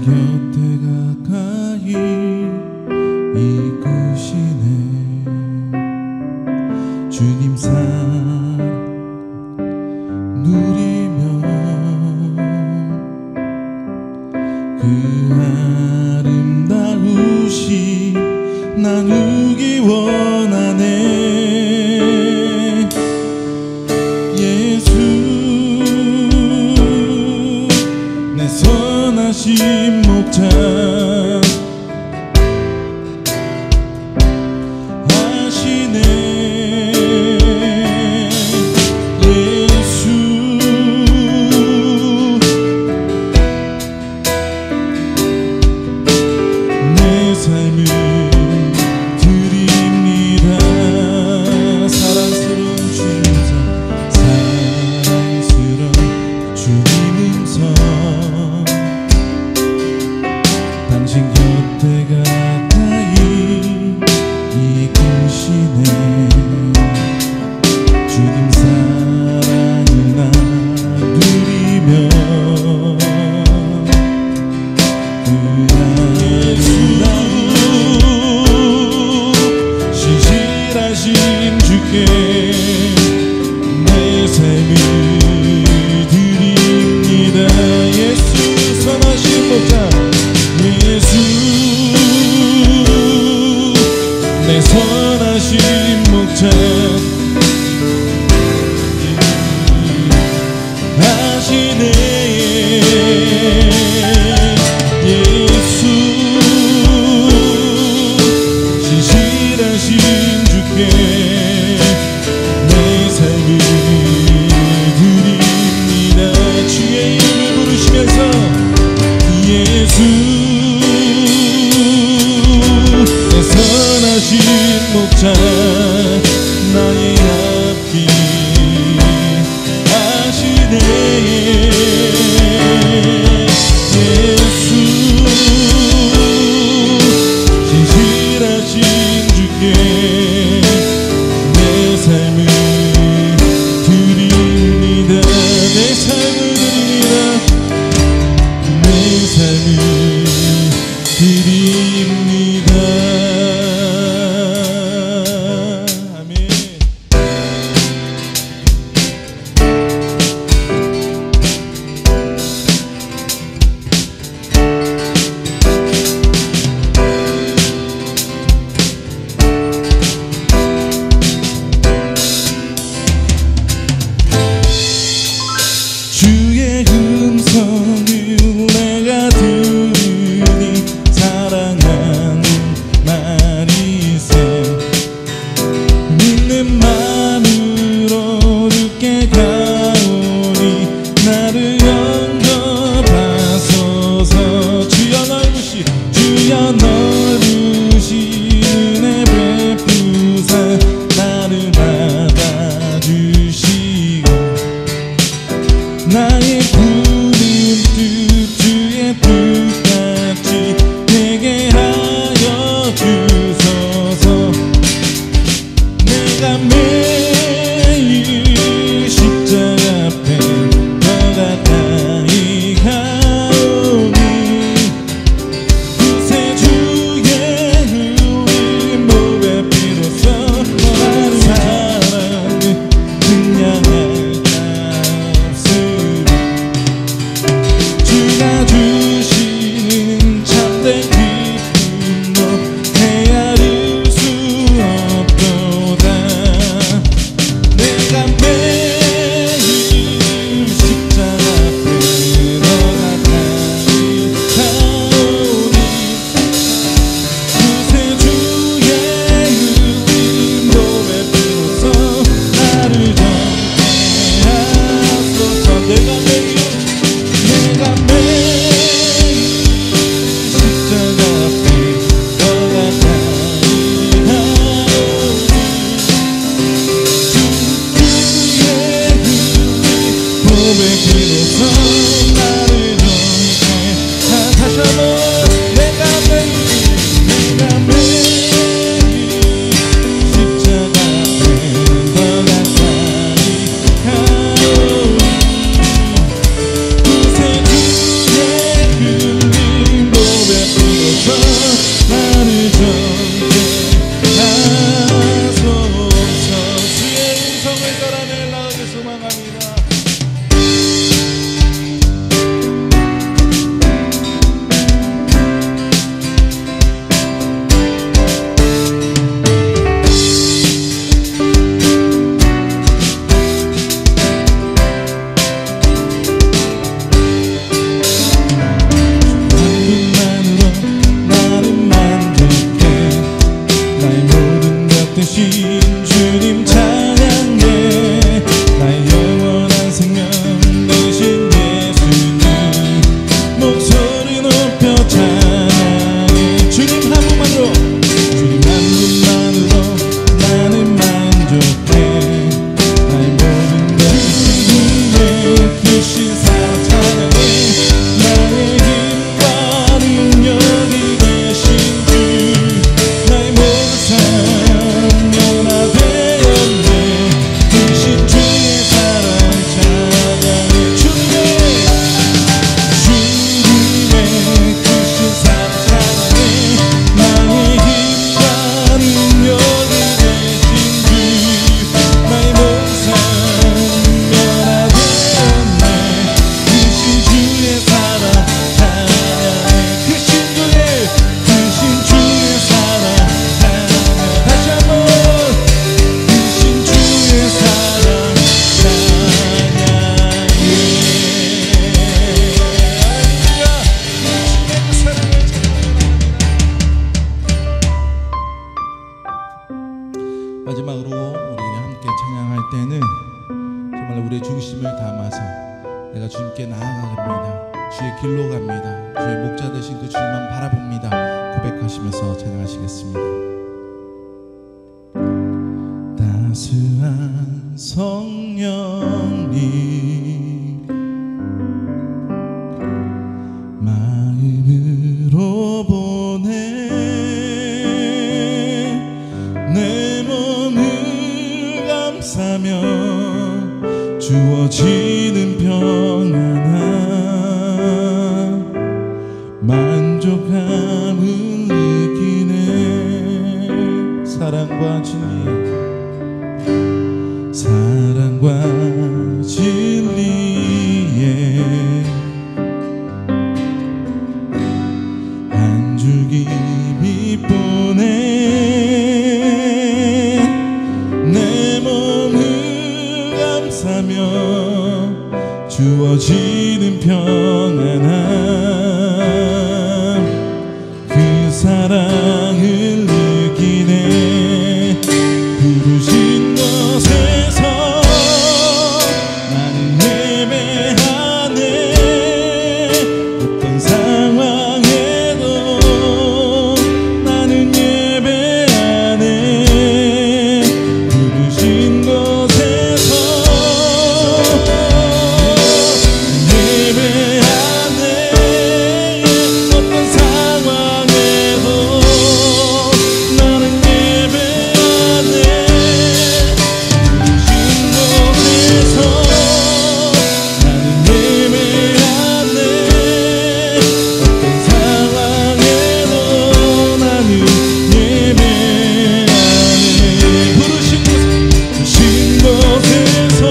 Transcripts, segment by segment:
곁에 가까이 이끄시네. 주님 사랑 누리며 그 아름다우신 나누기 원하네. 예수 내 선하신 목자 하시네. 예수 내 삶을 드립니다. 사랑스러운 주님 사랑스러운 주님 음성 당신 곁에 가까이 이끄시네. 주님 사랑을 나누리며 그 아름다운 신실하신 주께 내 삶을 드립니다. 예수 선하신 목자 예수 내 선하신 목자 하시네. 예수 신실하신 주께 내 삶을 드립니다. 주의 이름을 부르시면서 예수 내 선하신 목자 나의 앞길 하시네. 예수 신실하신 주께 내 삶을 드립니다. 내 삶을 드립니다. 내 삶을 드립니다. 기도하시겠습니다. 따스한 성령님 마음으로 보내 내 몸을 감싸며 주어지는 평안함 만족함을 느끼네. 사랑과 진리에 한 줄기 빛보내 내 몸을 감싸며 주어지는 평안함 그 사랑을 느끼네. 부르신 곳에서 나는 예배하네. 어떤 상황에도 나는 예배하네. 부르신 곳에서 예배하네. 어떤 상황에도 나는 예배하네. 부르신 곳에서 나는 예배하네. 어떤 상황에도 나는 예배하네. 부르신 곳에서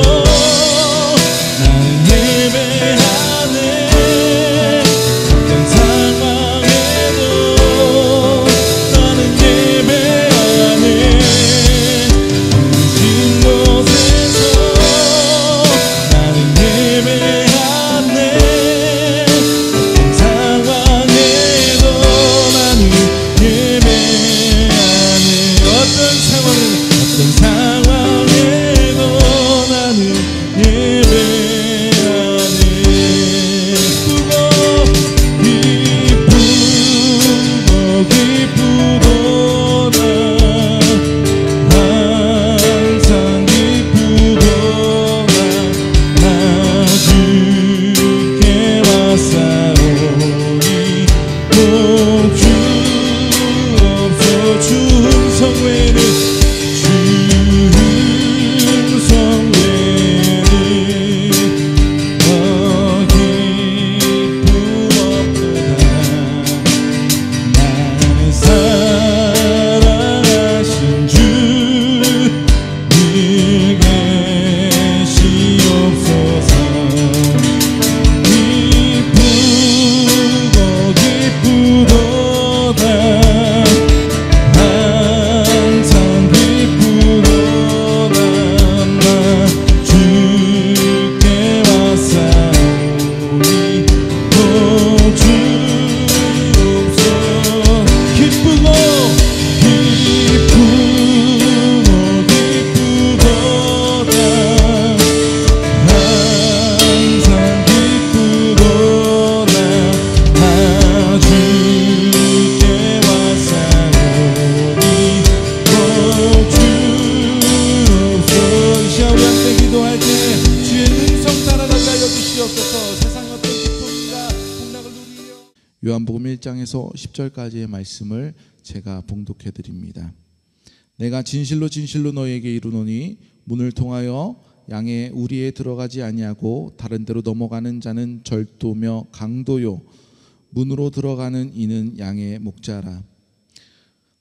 나는 예배하네. 어떤 상황에도 나는 예배하네. 부르신 곳에서 나는 예배하네. 어떤 상황에도 나는 예배하네. 어떤 상황에도 나는 예배하네. 기쁘도다 항상 기쁘도다 나 주께 왔사오니 꼭 주 없어. 주 음성 외에는 더 기쁨 없도다. 나를 사랑하신 주 늘 계시옵소서. 기쁘도다 항상 기쁘도다 나 주께 왔사오니 꼭 주옵소서. 기쁘도다 항상 기쁘도다 나 주께 왔사오니 꼭 주옵소서. 이 시간 우리 함께 기도할 때 주의 음성 따라다가 여주시옵소서. 세상의 어떤 기쁨과 풍락을 누리려. 요한복음 1장에서 10절까지의 말씀을 제가 봉독해 드립니다. 내가 진실로 진실로 너희에게 이르노니 문을 통하여 양의 우리에 들어가지 아니하고 다른 데로 넘어가는 자는 절도며 강도요 문으로 들어가는 이는 양의 목자라.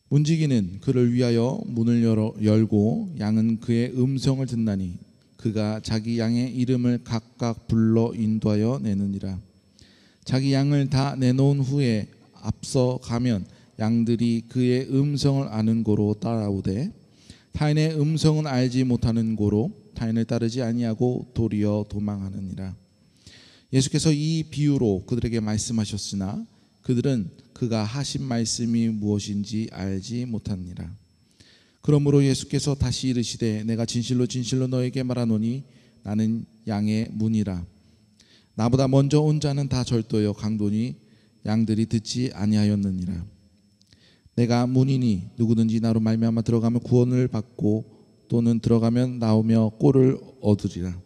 문지기는 그를 위하여 문을 열고 양은 그의 음성을 듣나니 그가 자기 양의 이름을 각각 불러 인도하여 내느니라. 자기 양을 다 내놓은 후에 앞서 가면 양들이 그의 음성을 아는 고로 따라오되 타인의 음성은 알지 못하는 고로 타인을 따르지 아니하고 도리어 도망하느니라. 예수께서 이 비유로 그들에게 말씀하셨으나 그들은 그가 하신 말씀이 무엇인지 알지 못하니라. 그러므로 예수께서 다시 이르시되 내가 진실로 진실로 너에게 말하노니 나는 양의 문이라. 나보다 먼저 온 자는 다 절도여 강도니 양들이 듣지 아니하였느니라. 내가 문이니 누구든지 나로 말미암아 들어가면 구원을 받고 또는 들어가면 나오며 꼴을 얻으리라.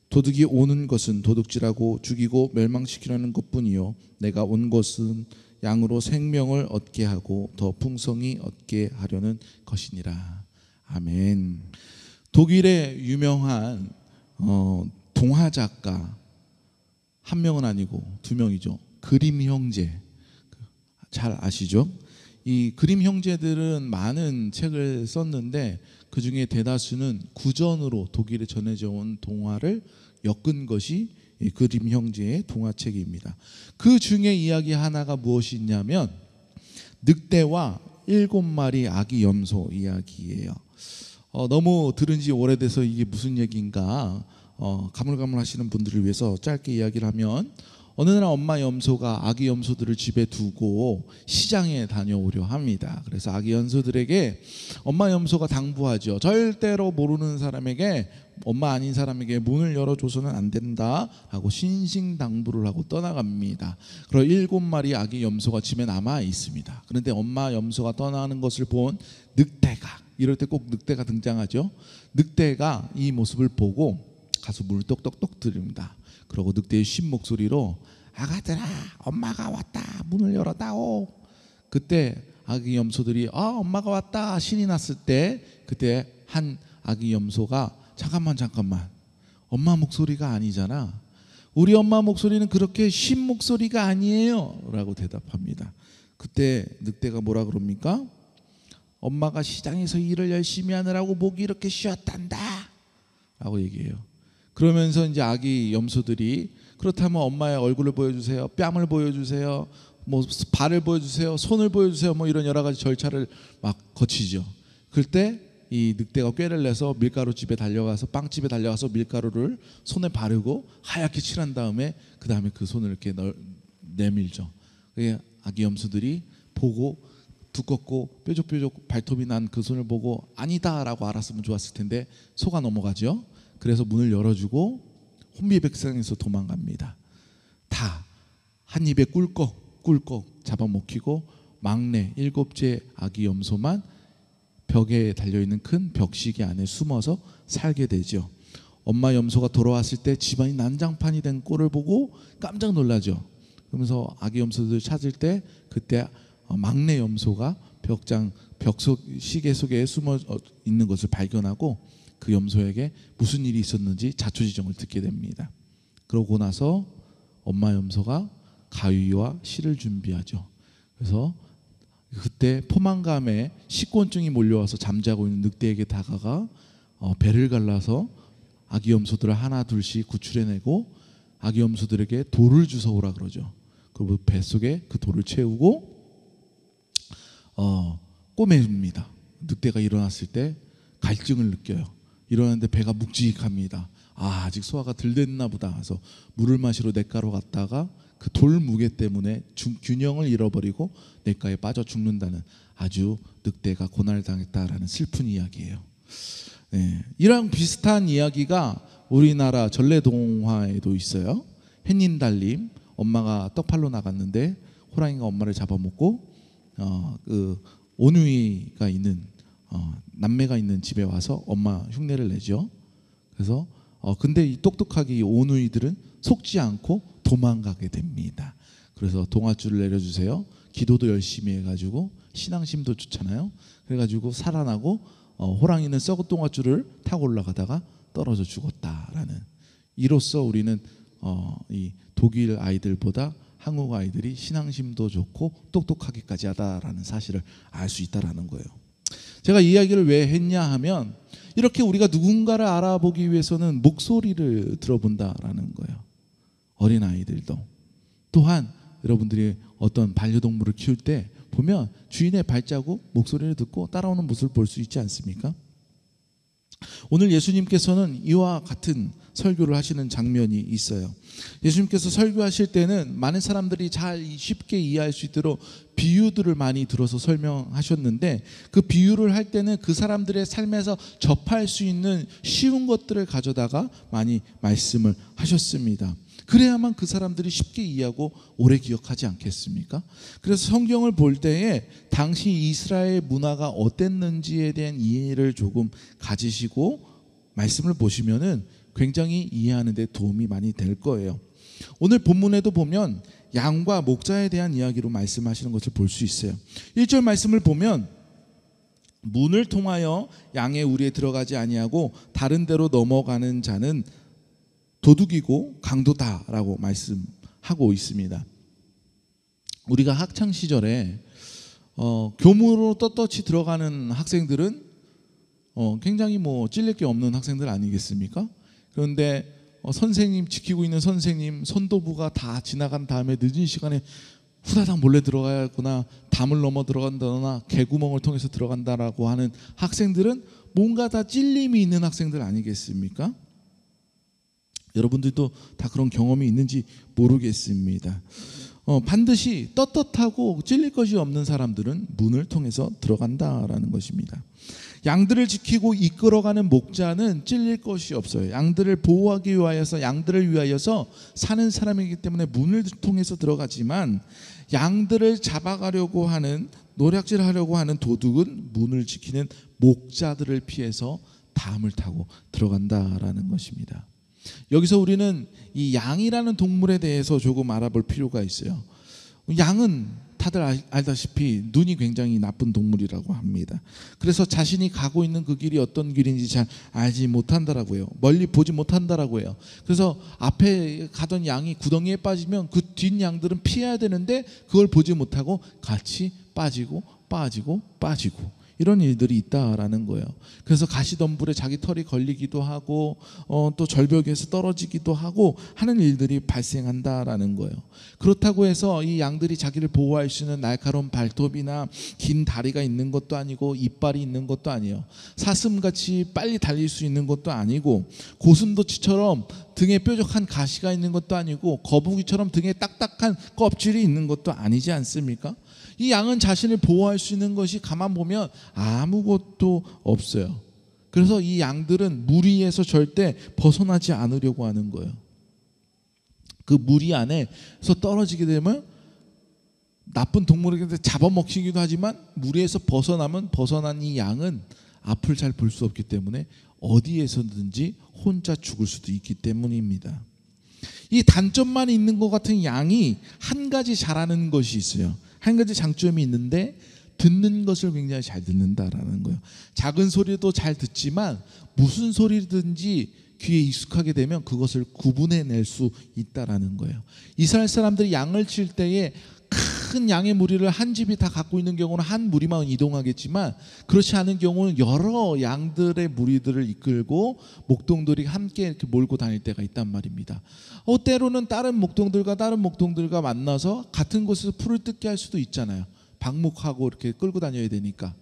도둑이 오는 것은 도둑질하고 죽이고 멸망시키려는 것뿐이요 내가 온 것은 양으로 생명을 얻게 하고 더 풍성히 얻게 하려는 것이니라. 아멘. 독일의 유명한 동화 작가 한 명은 아니고 두 명이죠. 그림 형제 잘 아시죠? 이 그림 형제들은 많은 책을 썼는데 그 중에 대다수는 구전으로 독일에 전해져 온 동화를 엮은 것이 이 그림 형제의 동화책입니다. 그 중에 이야기 하나가 무엇이 있냐면 늑대와 7마리 아기 염소 이야기예요. 너무 들은 지 오래돼서 이게 무슨 얘기인가 가물가물 하시는 분들을 위해서 짧게 이야기를 하면 어느 날 엄마 염소가 아기 염소들을 집에 두고 시장에 다녀오려 합니다. 그래서 아기 염소들에게 엄마 염소가 당부하죠. 절대로 모르는 사람에게, 엄마 아닌 사람에게 문을 열어줘서는 안 된다 하고 신신당부를 하고 떠나갑니다. 그리고 7마리 아기 염소가 집에 남아 있습니다. 그런데 엄마 염소가 떠나는 것을 본 늑대가, 이럴 때 꼭 늑대가 등장하죠. 늑대가 이 모습을 보고 가서 문을 똑똑똑 들입니다. 그러고 늑대의 쉰 목소리로 아가들아 엄마가 왔다 문을 열어다오. 그때 아기 염소들이 엄마가 왔다 신이 났을 때 그때 한 아기 염소가 잠깐만 엄마 목소리가 아니잖아. 우리 엄마 목소리는 그렇게 쉰 목소리가 아니에요 라고 대답합니다. 그때 늑대가 뭐라 그럽니까? 엄마가 시장에서 일을 열심히 하느라고 목이 이렇게 쉬었단다 라고 얘기해요. 그러면서 이제 아기 염소들이 그렇다면 엄마의 얼굴을 보여주세요, 뺨을 보여주세요, 뭐 발을 보여주세요, 손을 보여주세요, 뭐 이런 여러 가지 절차를 막 거치죠. 그때 이 늑대가 꾀를 내서 밀가루집에 달려가서 빵집에 달려가서 밀가루를 손에 바르고 하얗게 칠한 다음에 그 다음에 그 손을 이렇게 내밀죠. 그게 아기 염소들이 보고 두껍고 뾰족뾰족 발톱이 난 그 손을 보고 아니다라고 알았으면 좋았을 텐데 속아 넘어가죠. 그래서 문을 열어주고 혼비백산에서 도망갑니다. 다 한 입에 꿀꺽 잡아먹히고 막내 7째 아기 염소만 벽에 달려있는 큰 벽시계 안에 숨어서 살게 되죠. 엄마 염소가 돌아왔을 때 집안이 난장판이 된 꼴을 보고 깜짝 놀라죠. 그러면서 아기 염소들 찾을 때 그때 막내 염소가 벽속 시계 속에 숨어 있는 것을 발견하고 그 염소에게 무슨 일이 있었는지 자초지종을 듣게 됩니다. 그러고 나서 엄마 염소가 가위와 실을 준비하죠. 그래서 그때 포만감에 식곤증이 몰려와서 잠자고 있는 늑대에게 다가가 배를 갈라서 아기 염소들을 하나 둘씩 구출해내고 아기 염소들에게 돌을 주워오라 그러죠. 그리고 뱃속에 그 돌을 채우고 꼬매줍니다. 늑대가 일어났을 때 갈증을 느껴요. 일어났는데 배가 묵직합니다. 아직 소화가 덜 됐나 보다. 그래서 물을 마시러 냇가로 갔다가 그 돌 무게 때문에 균형을 잃어버리고 냇가에 빠져 죽는다는 아주 늑대가 고난당했다라는 슬픈 이야기예요. 네, 이랑 비슷한 이야기가 우리나라 전래동화에도 있어요. 햇님 달님, 엄마가 떡팔로 나갔는데 호랑이가 엄마를 잡아먹고 그 오누이가 있는 남매가 있는 집에 와서 엄마 흉내를 내죠. 그래서 근데 이 똑똑하게 이 오누이들은 속지 않고 도망가게 됩니다. 그래서 동아줄을 내려주세요. 기도도 열심히 해가지고 신앙심도 좋잖아요. 그래가지고 살아나고 호랑이는 썩은 동아줄을 타고 올라가다가 떨어져 죽었다라는. 이로써 우리는 이 독일 아이들보다 한국 아이들이 신앙심도 좋고 똑똑하기까지 하다라는 사실을 알 수 있다라는 거예요. 제가 이 이야기를 왜 했냐 하면 이렇게 우리가 누군가를 알아보기 위해서는 목소리를 들어본다라는 거예요. 어린아이들도. 또한 여러분들이 어떤 반려동물을 키울 때 보면 주인의 발자국, 목소리를 듣고 따라오는 모습을 볼 수 있지 않습니까? 오늘 예수님께서는 이와 같은 설교를 하시는 장면이 있어요. 예수님께서 설교하실 때는 많은 사람들이 잘 쉽게 이해할 수 있도록 비유들을 많이 들어서 설명하셨는데, 그 비유를 할 때는 그 사람들의 삶에서 접할 수 있는 쉬운 것들을 가져다가 많이 말씀을 하셨습니다. 그래야만 그 사람들이 쉽게 이해하고 오래 기억하지 않겠습니까? 그래서 성경을 볼 때에 당시 이스라엘 문화가 어땠는지에 대한 이해를 조금 가지시고 말씀을 보시면은 굉장히 이해하는 데 도움이 많이 될 거예요. 오늘 본문에도 보면 양과 목자에 대한 이야기로 말씀하시는 것을 볼 수 있어요. 1절 말씀을 보면 문을 통하여 양의 우리에 들어가지 아니하고 다른 데로 넘어가는 자는 도둑이고 강도다라고 말씀하고 있습니다. 우리가 학창 시절에 교무로 떳떳이 들어가는 학생들은 굉장히 찔릴 게 없는 학생들 아니겠습니까? 그런데 선생님 지키고 있는 선생님 선도부가 다 지나간 다음에 늦은 시간에 후다닥 몰래 들어가거나 담을 넘어 들어간다거나 개구멍을 통해서 들어간다라고 하는 학생들은 뭔가 다 찔림이 있는 학생들 아니겠습니까? 여러분들도 다 그런 경험이 있는지 모르겠습니다. 반드시 떳떳하고 찔릴 것이 없는 사람들은 문을 통해서 들어간다라는 것입니다. 양들을 지키고 이끌어가는 목자는 찔릴 것이 없어요. 양들을 보호하기 위하여서, 양들을 위하여서 사는 사람이기 때문에 문을 통해서 들어가지만, 양들을 잡아가려고 하는, 노략질하려고 하는 도둑은 문을 지키는 목자들을 피해서 담을 타고 들어간다라는 것입니다. 여기서 우리는 이 양이라는 동물에 대해서 조금 알아볼 필요가 있어요. 양은 다들 알다시피 눈이 굉장히 나쁜 동물이라고 합니다. 그래서 자신이 가고 있는 그 길이 어떤 길인지 잘 알지 못한다라고요. 멀리 보지 못한다라고 해요. 그래서 앞에 가던 양이 구덩이에 빠지면 그 뒷 양들은 피해야 되는데 그걸 보지 못하고 같이 빠지고 이런 일들이 있다라는 거예요. 그래서 가시덤불에 자기 털이 걸리기도 하고 또 절벽에서 떨어지기도 하고 하는 일들이 발생한다라는 거예요. 그렇다고 해서 이 양들이 자기를 보호할 수 있는 날카로운 발톱이나 긴 다리가 있는 것도 아니고 이빨이 있는 것도 아니에요. 사슴같이 빨리 달릴 수 있는 것도 아니고 고슴도치처럼 등에 뾰족한 가시가 있는 것도 아니고 거북이처럼 등에 딱딱한 껍질이 있는 것도 아니지 않습니까? 이 양은 자신을 보호할 수 있는 것이 가만 보면 아무것도 없어요. 그래서 이 양들은 무리에서 절대 벗어나지 않으려고 하는 거예요. 그 무리 안에서 떨어지게 되면 나쁜 동물에게 잡아먹히기도 하지만 무리에서 벗어나면 벗어난 이 양은 앞을 잘 볼 수 없기 때문에 어디에서든지 혼자 죽을 수도 있기 때문입니다. 이 단점만 있는 것 같은 양이 한 가지 잘하는 것이 있어요. 한 가지 장점이 있는데 듣는 것을 굉장히 잘 듣는다라는 거예요. 작은 소리도 잘 듣지만 무슨 소리든지 귀에 익숙하게 되면 그것을 구분해낼 수 있다라는 거예요. 이스라엘 사람들이 양을 칠 때에 큰 양의 무리를 한 집이 다 갖고 있는 경우는 한 무리만 이동하겠지만, 그렇지 않은 경우는 여러 양들의 무리들을 이끌고 목동들이 함께 이렇게 몰고 다닐 때가 있단 말입니다. 때로는 다른 목동들과 만나서 같은 곳에서 풀을 뜯게 할 수도 있잖아요. 방목하고 이렇게 끌고 다녀야 되니까.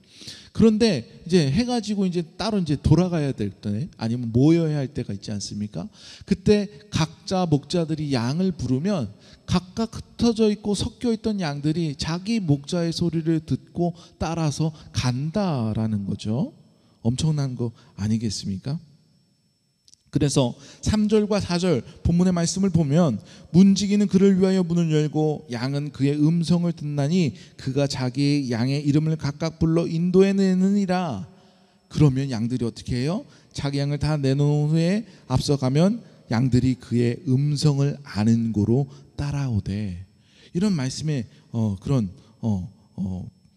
그런데 이제 해가지고 이제 따로 이제 돌아가야 될 때, 아니면 모여야 할 때가 있지 않습니까? 그때 각자 목자들이 양을 부르면 각각 흩어져 있고 섞여 있던 양들이 자기 목자의 소리를 듣고 따라서 간다라는 거죠. 엄청난 거 아니겠습니까? 그래서 3절과 4절 본문의 말씀을 보면 문지기는 그를 위하여 문을 열고 양은 그의 음성을 듣나니 그가 자기 양의 이름을 각각 불러 인도해내느니라. 그러면 양들이 어떻게 해요? 자기 양을 다 내놓은 후에 앞서가면 양들이 그의 음성을 아는 고로 따라오되. 이런 말씀에 그런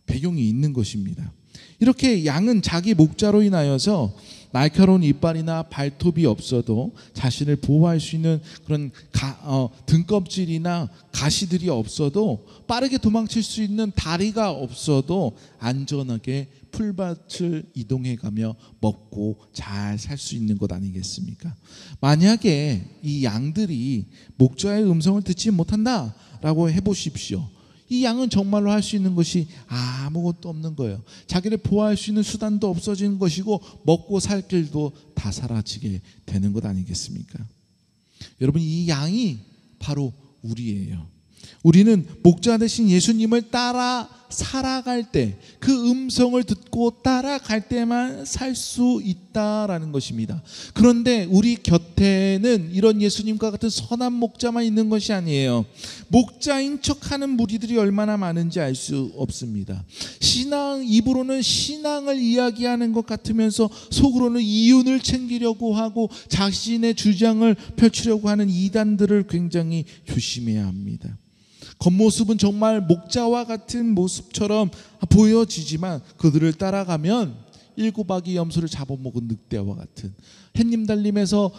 배경이 있는 것입니다. 이렇게 양은 자기 목자로 인하여서 날카로운 이빨이나 발톱이 없어도, 자신을 보호할 수 있는 그런 등껍질이나 가시들이 없어도, 빠르게 도망칠 수 있는 다리가 없어도 안전하게 풀밭을 이동해가며 먹고 잘 살 수 있는 것 아니겠습니까? 만약에 이 양들이 목자의 음성을 듣지 못한다라고 해보십시오. 이 양은 정말로 할 수 있는 것이 아무것도 없는 거예요. 자기를 보호할 수 있는 수단도 없어지는 것이고 먹고 살 길도 다 사라지게 되는 것 아니겠습니까? 여러분, 이 양이 바로 우리예요. 우리는 목자 대신 예수님을 따라 살아갈 때, 그 음성을 듣고 따라갈 때만 살 수 있다라는 것입니다. 그런데 우리 곁에는 이런 예수님과 같은 선한 목자만 있는 것이 아니에요. 목자인 척하는 무리들이 얼마나 많은지 알 수 없습니다. 입으로는 신앙을 이야기하는 것 같으면서 속으로는 이윤을 챙기려고 하고 자신의 주장을 펼치려고 하는 이단들을 굉장히 조심해야 합니다. 겉모습은 정말 목자와 같은 모습처럼 보여지지만 그들을 따라가면 일곱아기 염소를 잡아먹은 늑대와 같은, 햇님 달림에서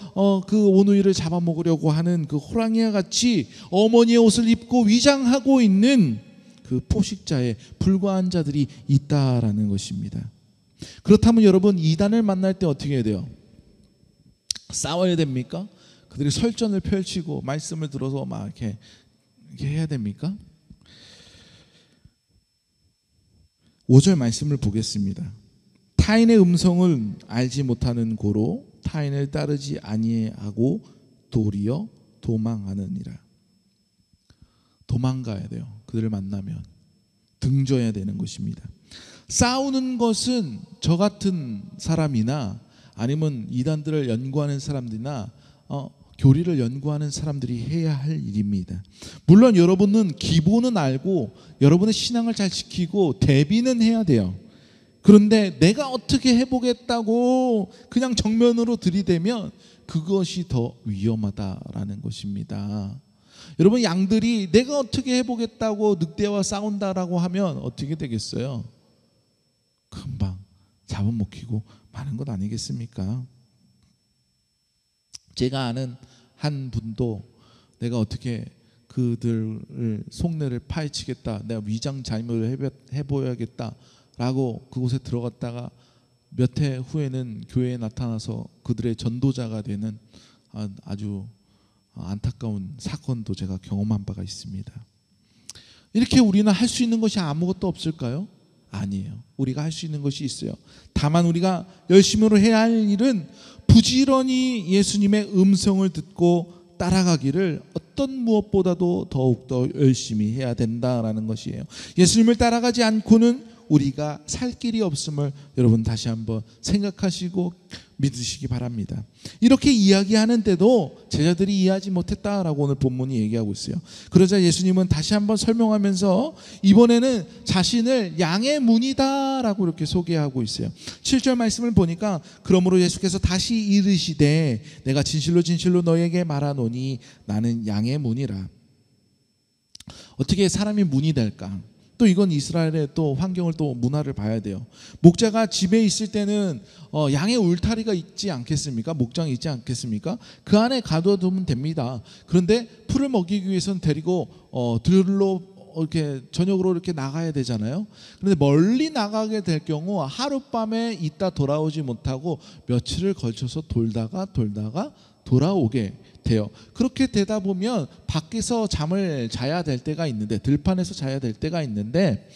그 오누이를 잡아먹으려고 하는 그 호랑이와 같이 어머니의 옷을 입고 위장하고 있는 그 포식자에 불과한 자들이 있다라는 것입니다. 그렇다면 여러분, 이단을 만날 때 어떻게 해야 돼요? 싸워야 됩니까? 그들이 설전을 펼치고 말씀을 들어서 막 이렇게 해야 됩니까? 5절 말씀을 보겠습니다. 타인의 음성을 알지 못하는 고로 타인을 따르지 아니하고 도리어 도망하느니라. 도망가야 돼요. 그들을 만나면 등져야 되는 것입니다. 싸우는 것은 저 같은 사람이나 아니면 이단들을 연구하는 사람들이나 교리를 연구하는 사람들이 해야 할 일입니다. 물론 여러분은 기본은 알고 여러분의 신앙을 잘 지키고 대비는 해야 돼요. 그런데 내가 어떻게 해보겠다고 그냥 정면으로 들이대면 그것이 더 위험하다라는 것입니다. 여러분, 양들이 내가 어떻게 해보겠다고 늑대와 싸운다라고 하면 어떻게 되겠어요? 금방 잡아먹히고 마는 것 아니겠습니까? 제가 아는 한 분도 내가 어떻게 그들을 속내를 파헤치겠다, 내가 위장 자임을 해보야겠다라고 그곳에 들어갔다가 몇 해 후에는 교회에 나타나서 그들의 전도자가 되는 아주 안타까운 사건도 제가 경험한 바가 있습니다. 이렇게 우리는 할 수 있는 것이 아무것도 없을까요? 아니에요. 우리가 할 수 있는 것이 있어요. 다만 우리가 열심으로 해야 할 일은 부지런히 예수님의 음성을 듣고 따라가기를 어떤 무엇보다도 더욱더 열심히 해야 된다라는 것이에요. 예수님을 따라가지 않고는 우리가 살 길이 없음을 여러분 다시 한번 생각하시고 믿으시기 바랍니다. 이렇게 이야기하는데도 제자들이 이해하지 못했다라고 오늘 본문이 얘기하고 있어요. 그러자 예수님은 다시 한번 설명하면서 이번에는 자신을 양의 문이다라고 이렇게 소개하고 있어요. 7절 말씀을 보니까 그러므로 예수께서 다시 이르시되 내가 진실로 진실로 너에게 말하노니 나는 양의 문이라. 어떻게 사람이 문이 될까? 또 이건 이스라엘의 또 환경을 또 문화를 봐야 돼요. 목자가 집에 있을 때는 양의 울타리가 있지 않겠습니까? 목장이 있지 않겠습니까? 그 안에 가둬두면 됩니다. 그런데 풀을 먹이기 위해서는 데리고 들로 이렇게 저녁으로 이렇게 나가야 되잖아요. 그런데 멀리 나가게 될 경우 하룻밤에 있다 돌아오지 못하고 며칠을 걸쳐서 돌다가 돌아오게 돼요. 그렇게 되다 보면 밖에서 잠을 자야 될 때가 있는데, 들판에서 자야 될 때가 있는데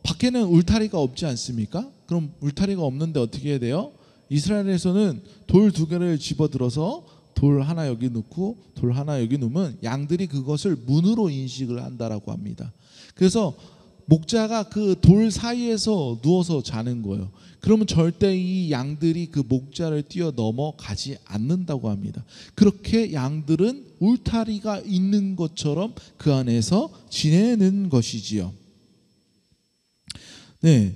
밖에는 울타리가 없지 않습니까? 그럼 울타리가 없는데 어떻게 해야 돼요? 이스라엘에서는 돌 2개를 집어들어서 돌 하나 여기 넣고 돌 하나 여기 놓으면 양들이 그것을 문으로 인식을 한다라고 합니다. 그래서 목자가 그 돌 사이에서 누워서 자는 거예요. 그러면 절대 이 양들이 그 목자를 뛰어넘어 가지 않는다고 합니다. 그렇게 양들은 울타리가 있는 것처럼 그 안에서 지내는 것이지요. 네.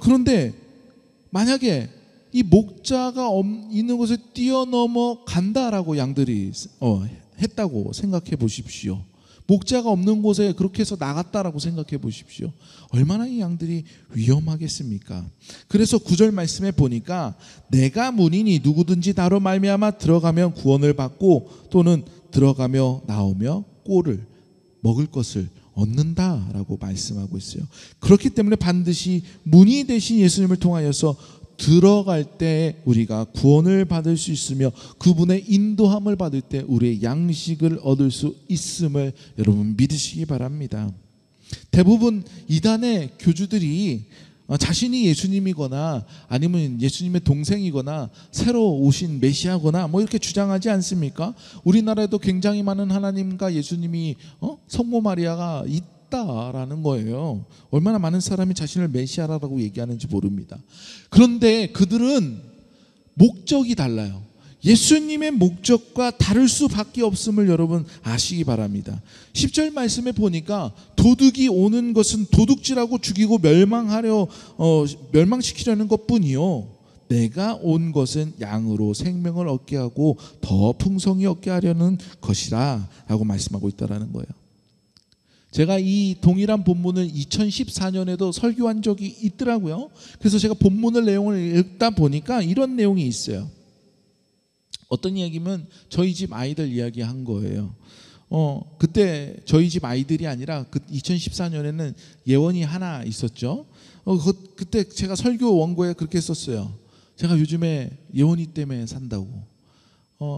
그런데 만약에 이 목자가 있는 곳에 뛰어넘어 간다라고 양들이 했다고 생각해 보십시오. 목자가 없는 곳에 그렇게 해서 나갔다라고 생각해 보십시오. 얼마나 이 양들이 위험하겠습니까? 그래서 9절 말씀에 보니까 내가 문이니 누구든지 나로 말미암아 들어가면 구원을 받고 또는 들어가며 나오며 꼴을 먹을 것을 얻는다라고 말씀하고 있어요. 그렇기 때문에 반드시 문이 되신 예수님을 통하여서 들어갈 때 우리가 구원을 받을 수 있으며 그분의 인도함을 받을 때 우리의 양식을 얻을 수 있음을 여러분 믿으시기 바랍니다. 대부분 이단의 교주들이 자신이 예수님이거나 아니면 예수님의 동생이거나 새로 오신 메시아거나 뭐 이렇게 주장하지 않습니까? 우리나라에도 굉장히 많은 하나님과 예수님이 성모 마리아가 있다라는 거예요. 얼마나 많은 사람이 자신을 메시아라고 얘기하는지 모릅니다. 그런데 그들은 목적이 달라요. 예수님의 목적과 다를 수밖에 없음을 여러분 아시기 바랍니다. 10절 말씀에 보니까 도둑이 오는 것은 도둑질하고 죽이고 멸망시키려는 것뿐이요, 내가 온 것은 양으로 생명을 얻게 하고 더 풍성히 얻게 하려는 것이라 라고 말씀하고 있다는 거예요. 제가 이 동일한 본문을 2014년에도 설교한 적이 있더라고요. 그래서 제가 본문의 내용을 읽다 보니까 이런 내용이 있어요. 어떤 이야기면 저희 집 아이들 이야기한 거예요. 그때 저희 집 아이들이 아니라 2014년에는 예원이 하나 있었죠. 그때 제가 설교 원고에 그렇게 썼어요. 제가 요즘에 예원이 때문에 산다고.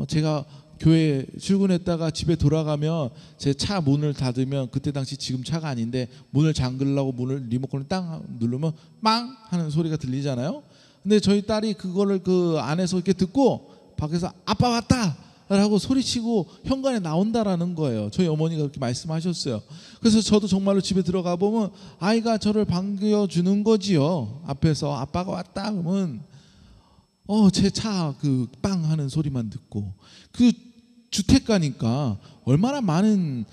제가 교회 출근했다가 집에 돌아가면 제 차 문을 닫으면, 그때 당시 지금 차가 아닌데 문을 잠그려고 문을 리모컨을 딱 누르면 빵 하는 소리가 들리잖아요. 근데 저희 딸이 그거를 그 안에서 이렇게 듣고 밖에서 아빠 왔다 라고 소리치고 현관에 나온다라는 거예요. 저희 어머니가 그렇게 말씀하셨어요. 그래서 저도 정말로 집에 들어가 보면 아이가 저를 반겨주는 거지요. 앞에서 아빠가 왔다 그러면 제 차 그 빵 하는 소리만 듣고, 그 주택가니까 얼마나 많은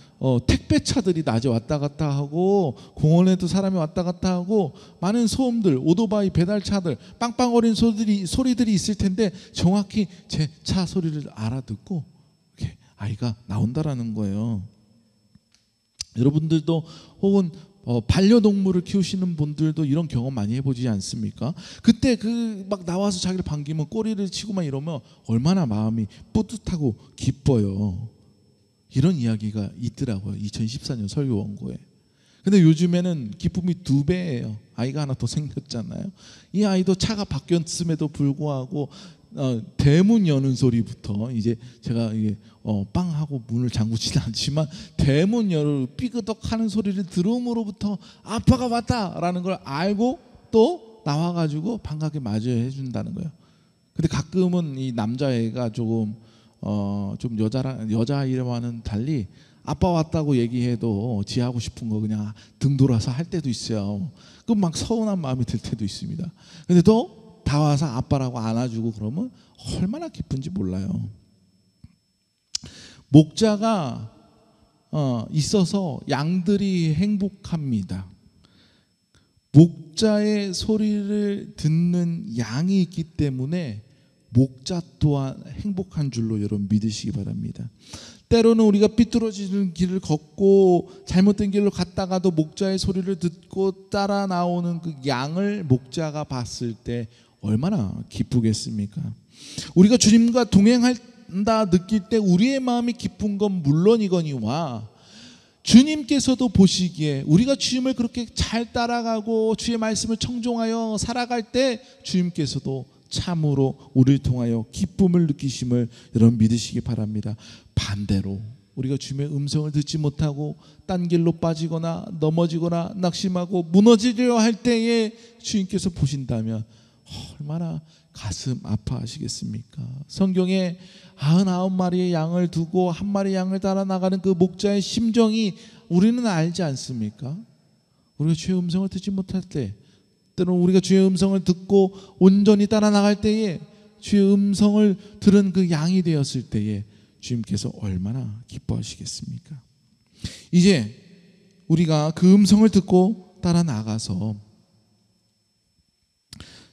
택배차들이 낮에 왔다 갔다 하고 공원에도 사람이 왔다 갔다 하고 많은 소음들, 오토바이 배달차들 빵빵거리는 소리들이 있을 텐데 정확히 제 차 소리를 알아듣고 이렇게 아이가 나온다라는 거예요. 여러분들도 혹은 반려동물을 키우시는 분들도 이런 경험 많이 해보지 않습니까? 그때 막 나와서 자기를 반기면 꼬리를 치고만 이러면 얼마나 마음이 뿌듯하고 기뻐요. 이런 이야기가 있더라고요. 2014년 설교 원고에. 근데 요즘에는 기쁨이 2배예요. 아이가 하나 더 생겼잖아요. 이 아이도 차가 바뀌었음에도 불구하고 대문 여는 소리부터, 이제 제가 이게 빵 하고 문을 잠그지는 않지만 대문 열을 삐그덕 하는 소리를 들음으로부터 아빠가 왔다라는 걸 알고 또 나와가지고 반갑게 맞이해 준다는 거예요. 근데 가끔은 이 남자애가 좀 여자아이와는 달리 아빠 왔다고 얘기해도 지 하고 싶은 거 그냥 등 돌아서 할 때도 있어요. 그럼 막 서운한 마음이 들 때도 있습니다. 근데 또 다 와서 아빠라고 안아주고 그러면 얼마나 기쁜지 몰라요. 목자가 있어서 양들이 행복합니다. 목자의 소리를 듣는 양이 있기 때문에 목자 또한 행복한 줄로 여러분 믿으시기 바랍니다. 때로는 우리가 삐뚤어지는 길을 걷고 잘못된 길로 갔다가도 목자의 소리를 듣고 따라 나오는 그 양을 목자가 봤을 때 얼마나 기쁘겠습니까? 우리가 주님과 동행한다 느낄 때 우리의 마음이 기쁜 건 물론이거니와 주님께서도 보시기에 우리가 주님을 그렇게 잘 따라가고 주의 말씀을 청종하여 살아갈 때 주님께서도 참으로 우리를 통하여 기쁨을 느끼심을 여러분 믿으시기 바랍니다. 반대로 우리가 주님의 음성을 듣지 못하고 딴 길로 빠지거나 넘어지거나 낙심하고 무너지려 할 때에 주님께서 보신다면 얼마나 가슴 아파하시겠습니까? 성경에 99마리의 양을 두고 한 마리 양을 따라 나가는 그 목자의 심정이 우리는 알지 않습니까? 우리가 주의 음성을 듣지 못할 때, 때로는 우리가 주의 음성을 듣고 온전히 따라 나갈 때에 주의 음성을 들은 그 양이 되었을 때에 주님께서 얼마나 기뻐하시겠습니까? 이제 우리가 그 음성을 듣고 따라 나가서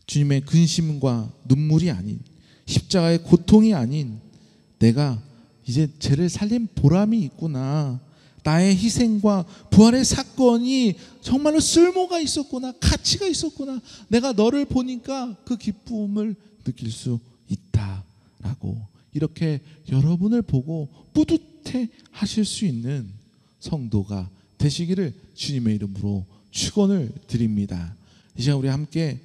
주님의 근심과 눈물이 아닌, 십자가의 고통이 아닌, 내가 이제 죄를 살린 보람이 있구나, 나의 희생과 부활의 사건이 정말로 쓸모가 있었구나, 가치가 있었구나, 내가 너를 보니까 그 기쁨을 느낄 수 있다라고, 이렇게 여러분을 보고 뿌듯해 하실 수 있는 성도가 되시기를 주님의 이름으로 축원을 드립니다. 이 시간 우리 함께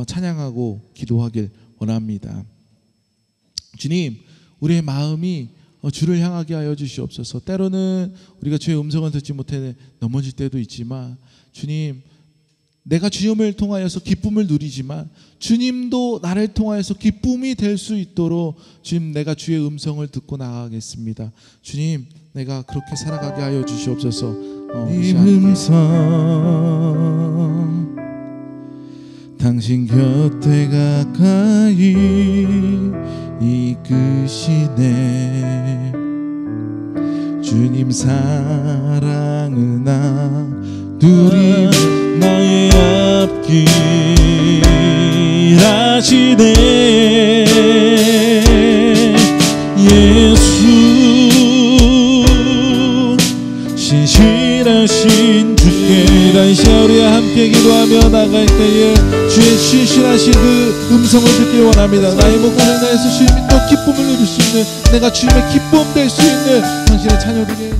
찬양하고 기도하길 원합니다. 주님, 우리의 마음이 주를 향하게 하여 주시옵소서. 때로는 우리가 주의 음성을 듣지 못해 넘어질 때도 있지만 주님, 내가 주님을 통하여서 기쁨을 누리지만 주님도 나를 통하여서 기쁨이 될 수 있도록 주님, 내가 주의 음성을 듣고 나아가겠습니다. 주님, 내가 그렇게 살아가게 하여 주시옵소서. 이 음성 당신 곁에 가까이 이끄시네. 주님 사랑은 두림 나의 앞길 하시네. 예수 신실하신 주께 다시 우리와 함께 기도하며 나갈 때에 주의 신실하신 그 음성을 듣길 원합니다. 나의 목숨을 다해서 주님이 또 기쁨을 누릴 수 있는, 내가 주님의 기쁨 될 수 있는 당신의 자녀들이